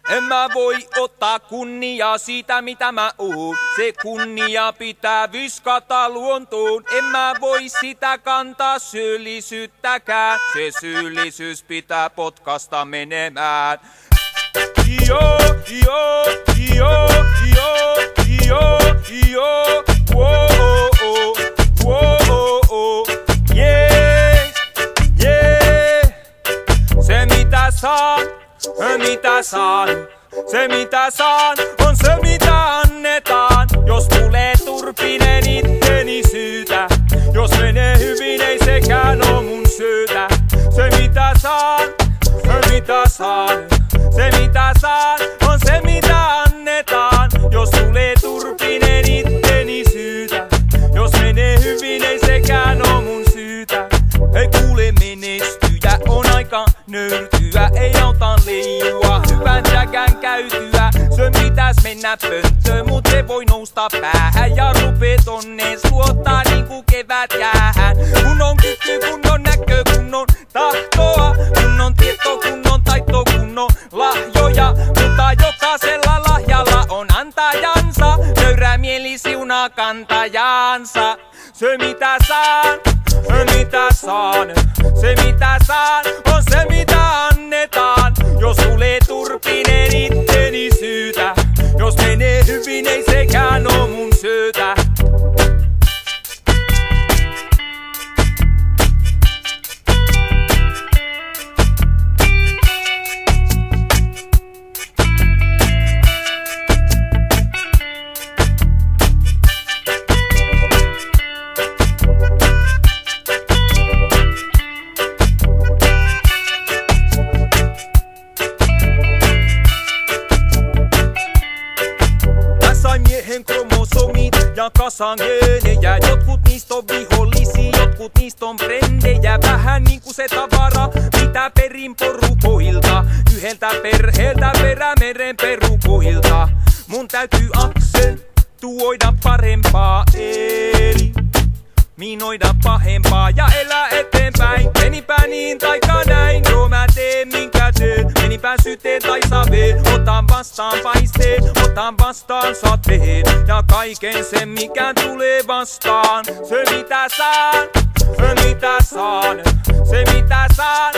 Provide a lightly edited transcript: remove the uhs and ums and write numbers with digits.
En mä voi ottaa kunniaa siitä mitä mä oon. Se kunnia pitää viskata luontoon. En mä voi sitä kantaa syyllisyyttäkään. Se syyllisyys pitää potkasta menemään. Joo, joo, joo, joo, joo, joo, wow, wow, wow, yeah, yeah. Se mitä saan, se mitä saan, on se mitä annetaan. Jos tulee turpinen itteni syytä, jos menee hyvin ei sekään oo mun syytä. Se mitä saan, se mitä saan, on se mitä annetaan. Jos tulee turpinen itteni syytä, jos menee hyvin ei sekään oo mun syytä. Ei kuule menestyjä, on aika nöyrtyä, ei auta leijua hyvän säkän käytyä. Se pitäis mennä pönttöön, mut se voi nousta päähän ja rupee tonne suottaa niinku kevät jäähän. Kun on kyky, kun on näkö, kun on tahtoa, kun on tieto, kun on taito, kun on lahjoja. Mutta jokaisella lahjalla on antajansa, nöyrä mieli siunaa kantajansa. Se mitä saan, se mitä saan, on se mitä annetaan. Jos tulee turpinen itteni syytä, jos menee hyvin ei sekään oo mun syytä. Miehen kromosomit ja kasan geenejä. Jotkut niistä on vihollisia, jotkut niistä on frendejä. Vähän niinku se tavara, mitä perin porukoilta. Yhdeltä perheeltä Perämeren perukoilta. Mun täytyy aksentuoida parempaa, eli minoida pahempaa ja elää eteenpäin. Menipä niin taikka näin, joo mä teen minkä teen. Menipä syteen tai saveen, otan vastaan paisteen, otan vastaan sateen. Ja kaiken sen mikä tulee vastaan. Se mitä saan, se mitä saan,